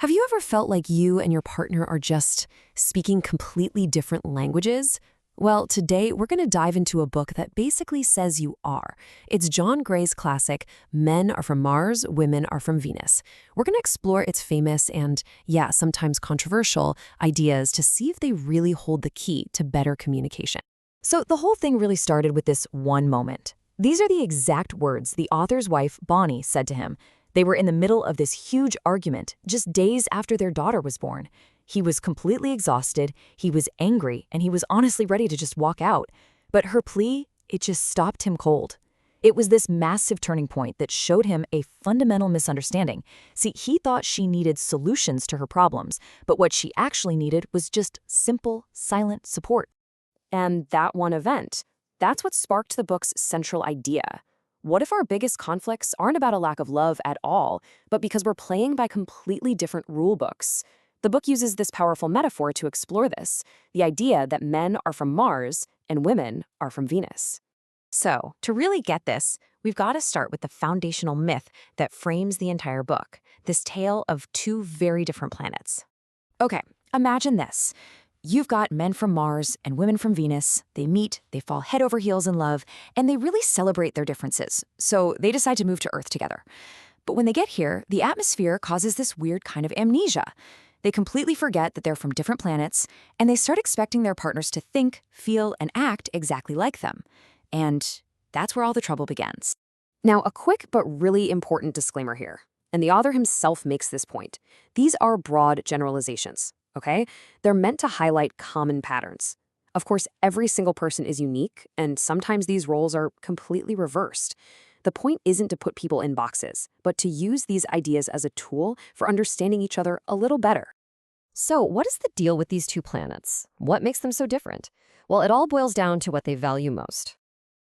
Have you ever felt like you and your partner are just speaking completely different languages? Well, today we're going to dive into a book that basically says you are. It's John Gray's classic, Men Are From Mars, Women Are From Venus. We're going to explore its famous and, yeah, sometimes controversial ideas to see if they really hold the key to better communication. So the whole thing really started with this one moment. These are the exact words the author's wife, Bonnie, said to him. They were in the middle of this huge argument, just days after their daughter was born. He was completely exhausted, he was angry, and he was honestly ready to just walk out. But her plea, it just stopped him cold. It was this massive turning point that showed him a fundamental misunderstanding. See, he thought she needed solutions to her problems, but what she actually needed was just simple, silent support. And that one event, that's what sparked the book's central idea. What if our biggest conflicts aren't about a lack of love at all, but because we're playing by completely different rule books? The book uses this powerful metaphor to explore this, the idea that men are from Mars and women are from Venus. So, to really get this, we've got to start with the foundational myth that frames the entire book, this tale of two very different planets. Okay, imagine this. You've got men from Mars and women from Venus. They meet, they fall head over heels in love, and they really celebrate their differences. So they decide to move to Earth together. But when they get here, the atmosphere causes this weird kind of amnesia. They completely forget that they're from different planets, and they start expecting their partners to think, feel, and act exactly like them. And that's where all the trouble begins. Now, a quick but really important disclaimer here, and the author himself makes this point. These are broad generalizations. Okay? They're meant to highlight common patterns. Of course, every single person is unique, and sometimes these roles are completely reversed. The point isn't to put people in boxes, but to use these ideas as a tool for understanding each other a little better. So, what is the deal with these two planets? What makes them so different? Well, it all boils down to what they value most.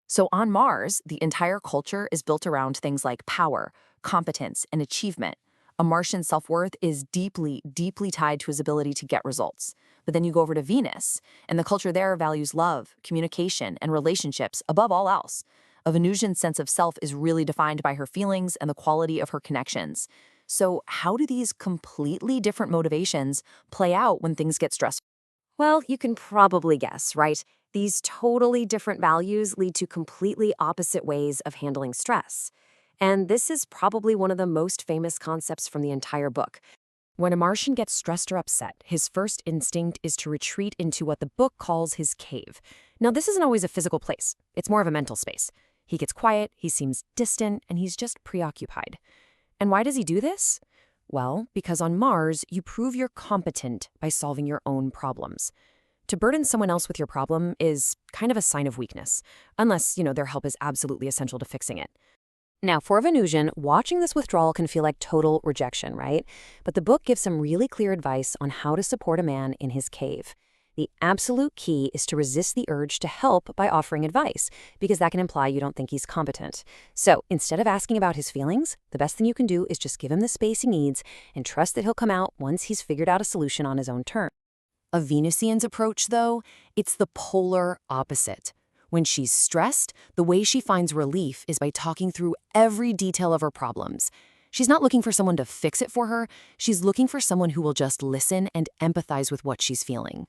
So on Mars, the entire culture is built around things like power, competence, and achievement. A Martian self-worth is deeply, deeply tied to his ability to get results. But then you go over to Venus, and the culture there values love, communication, and relationships above all else. A Venusian sense of self is really defined by her feelings and the quality of her connections. So how do these completely different motivations play out when things get stressful? Well, you can probably guess, right? These totally different values lead to completely opposite ways of handling stress. And this is probably one of the most famous concepts from the entire book. When a Martian gets stressed or upset, his first instinct is to retreat into what the book calls his cave. Now, this isn't always a physical place. It's more of a mental space. He gets quiet, he seems distant, and he's just preoccupied. And why does he do this? Well, because on Mars, you prove you're competent by solving your own problems. To burden someone else with your problem is kind of a sign of weakness, unless, their help is absolutely essential to fixing it. Now, for a Venusian, watching this withdrawal can feel like total rejection, right? But the book gives some really clear advice on how to support a man in his cave. The absolute key is to resist the urge to help by offering advice, because that can imply you don't think he's competent. So instead of asking about his feelings, the best thing you can do is just give him the space he needs and trust that he'll come out once he's figured out a solution on his own terms. A Venusian's approach, though, it's the polar opposite. When she's stressed, the way she finds relief is by talking through every detail of her problems. She's not looking for someone to fix it for her. She's looking for someone who will just listen and empathize with what she's feeling.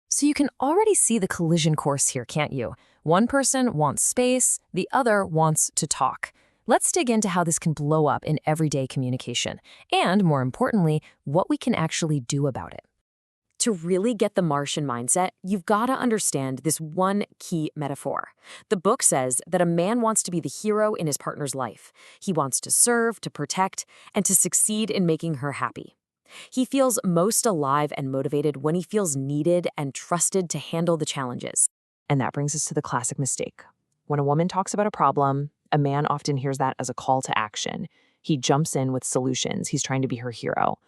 So you can already see the collision course here, can't you? One person wants space, the other wants to talk. Let's dig into how this can blow up in everyday communication, and more importantly, what we can actually do about it. To really get the Martian mindset, you've got to understand this one key metaphor. The book says that a man wants to be the hero in his partner's life. He wants to serve, to protect, and to succeed in making her happy. He feels most alive and motivated when he feels needed and trusted to handle the challenges. And that brings us to the classic mistake. When a woman talks about a problem, a man often hears that as a call to action. He jumps in with solutions. He's trying to be her hero.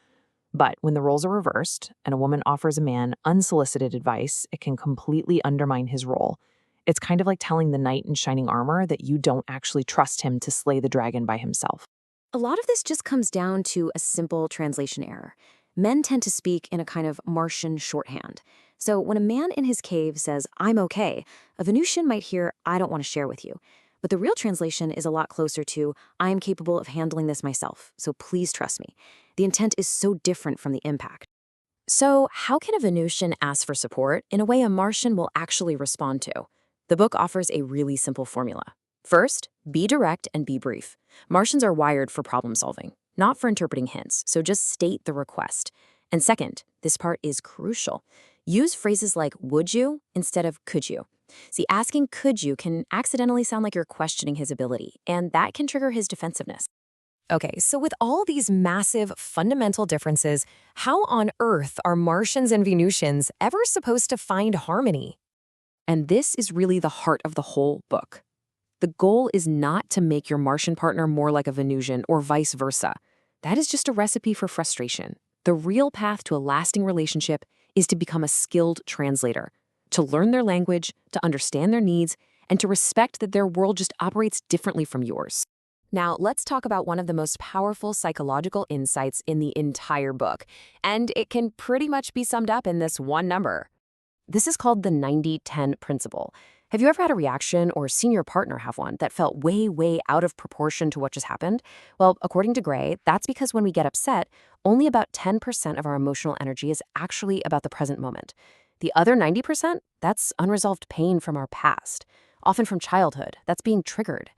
But when the roles are reversed and a woman offers a man unsolicited advice, it can completely undermine his role. It's kind of like telling the knight in shining armor that you don't actually trust him to slay the dragon by himself. A lot of this just comes down to a simple translation error. Men tend to speak in a kind of Martian shorthand. So when a man in his cave says, "I'm okay," a Venusian might hear, "I don't want to share with you." But the real translation is a lot closer to, "I am capable of handling this myself, so please trust me." The intent is so different from the impact. So, how can a Venusian ask for support in a way a Martian will actually respond to? The book offers a really simple formula. First, be direct and be brief. Martians are wired for problem solving, not for interpreting hints, so just state the request. And second, this part is crucial. Use phrases like would you instead of could you. See, asking could you can accidentally sound like you're questioning his ability, and that can trigger his defensiveness. Okay, so with all these massive fundamental differences, how on earth are Martians and Venusians ever supposed to find harmony? And this is really the heart of the whole book. The goal is not to make your Martian partner more like a Venusian or vice versa. That is just a recipe for frustration. The real path to a lasting relationship is to become a skilled translator, to learn their language, to understand their needs, and to respect that their world just operates differently from yours. Now, let's talk about one of the most powerful psychological insights in the entire book, and it can pretty much be summed up in this one number. This is called the 90-10 principle. Have you ever had a reaction or seen your partner have one that felt way, way out of proportion to what just happened? Well, according to Gray, that's because when we get upset, only about 10% of our emotional energy is actually about the present moment. The other 90%, that's unresolved pain from our past, often from childhood, that's being triggered.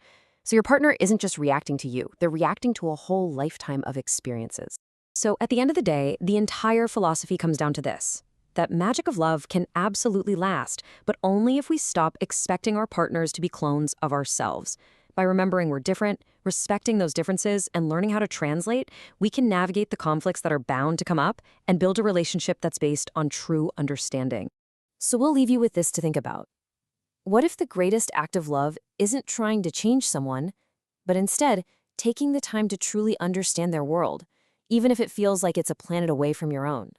So your partner isn't just reacting to you, they're reacting to a whole lifetime of experiences. So at the end of the day, the entire philosophy comes down to this: that magic of love can absolutely last, but only if we stop expecting our partners to be clones of ourselves. By remembering we're different, respecting those differences, and learning how to translate, we can navigate the conflicts that are bound to come up and build a relationship that's based on true understanding. So we'll leave you with this to think about. What if the greatest act of love isn't trying to change someone, but instead taking the time to truly understand their world, even if it feels like it's a planet away from your own?